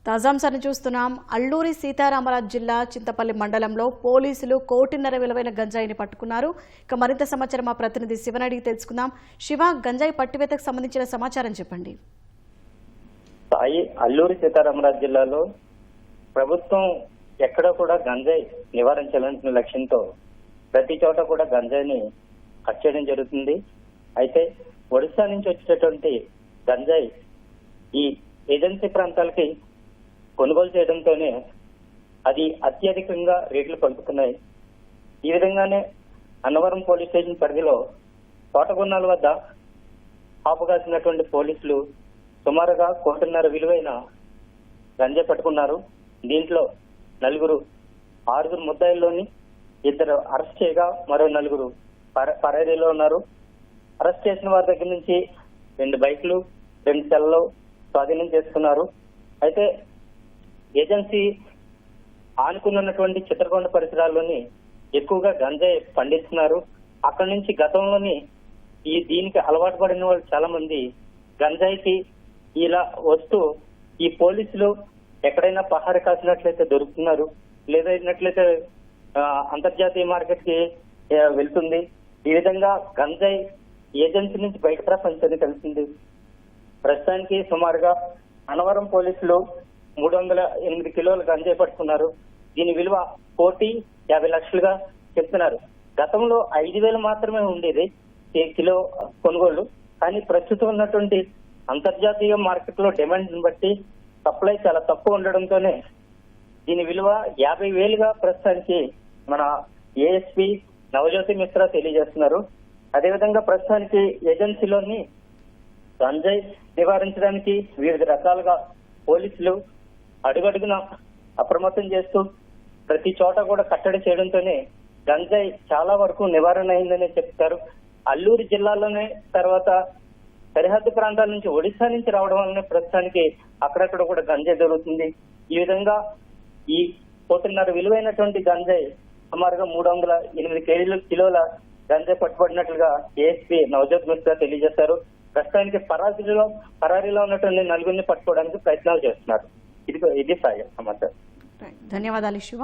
తాజాంశాన్ని చూస్తున్నాం. అల్లూరి సీతారామరాజు జిల్లా చింతపల్లి మండలంలో పోలీసులు 1.5 కోటి విలువైన గంజాయిని పట్టుకున్నారు. ఇక మరింత సమాచారం మా ప్రతినిధి శివని అడిగి తెలుసుకుందాం. శివ, గంజాయి పట్టివేతకు సంబంధించిన సమాచారం చెప్పండి. అల్లూరి సీతారామరాజు జిల్లాలో ప్రభుత్వం ఎక్కడ కూడా గంజాయి నివారించాలనే లక్ష్యంతో ప్రతి చోట కూడా గంజాయిని కట్ చేయడం జరుగుతుంది. అయితే ఒడిశా నుంచి వచ్చేటటువంటి గంజాయి ఈ ఏజెన్సీ ప్రాంతాలకి కొనుగోలు చేయడంతోనే అది అత్యధికంగా రేట్లు పలుకుతున్నాయి. ఈ విధంగానే అన్నవరం పోలీస్ స్టేషన్ పరిధిలో తోటగున్నాల వద్ద ఆపుగాసినటువంటి పోలీసులు సుమారుగా 1.5 కోటి విలువైన గంజాయి పట్టుకున్నారు. దీంట్లో 6 ముద్దాయిల్లోని 2 అరెస్ట్ చేయగా మరో 4 పరారీలో ఉన్నారు. అరెస్ట్ చేసిన వారి దగ్గర నుంచి 2 బైకులు 2 సెల్లు స్వాధీనం చేసుకున్నారు. అయితే ఏజెన్సీ ఆనుకున్నటువంటి చిత్రకొండ పరిసరాల్లోని ఎక్కువగా గంజాయి పండిస్తున్నారు. అక్కడి నుంచి గతంలోని దీనికి అలవాటు పడిన వాళ్ళు చాలా మంది గంజాయికి ఇలా వస్తూ ఈ పోలీసులు ఎక్కడైనా పహార కాసినట్లయితే దొరుకుతున్నారు, లేదైనట్లయితే అంతర్జాతీయ మార్కెట్ కి వెళ్తుంది. ఈ విధంగా గంజాయి ఏజెన్సీ నుంచి బయట ప్రపంచాన్ని కలిసింది. ప్రస్తుతానికి సుమారుగా అన్నవరం పోలీసులు 308 కిలోల గంజాయి పట్టుకున్నారు. దీని విలువ 1,50,00,000గా చెప్తున్నారు. గతంలో 5,000 మాత్రమే ఉండేది కిలో కొనుగోలు. కానీ ప్రస్తుతం ఉన్నటువంటి అంతర్జాతీయ మార్కెట్ లో డిమాండ్ బట్టి సప్లై చాలా తక్కువ ఉండడంతోనే దీని విలువ 50,000గా ప్రస్తుతానికి మన ఏఎస్పీ నవజ్యోతి మిశ్రా తెలియజేస్తున్నారు. అదేవిధంగా ప్రస్తుతానికి ఏజెన్సీలోని గంజాయి నివారించడానికి వివిధ రకాలుగా పోలీసులు అడుగడుగున అప్రమత్తం చేస్తూ ప్రతి చోట కూడా కట్టడి చేయడంతోనే గంజాయి చాలా వరకు నివారణ అయిందని చెప్తారు. అల్లూరు జిల్లాలోనే తర్వాత సరిహద్దు ప్రాంతాల నుంచి ఒడిశా నుంచి రావడం వల్లనే ప్రస్తుతానికి అక్కడక్కడ కూడా గంజాయి దొరుకుతుంది. ఈ విధంగా ఈ 1.5 కోటి విలువైనటువంటి గంజాయి సుమారుగా 308 కిలోల గంజాయి పట్టుబడినట్లుగా ఏఎస్పీ నవజ్యోత్ మిశ్రా తెలియజేశారు. ప్రస్తుతానికి పరారీలో ఉన్నటువంటి 4 పట్టుకోవడానికి ప్రయత్నాలు చేస్తున్నారు. ఇది సమాచారం. ధన్యవాదాలు శివ.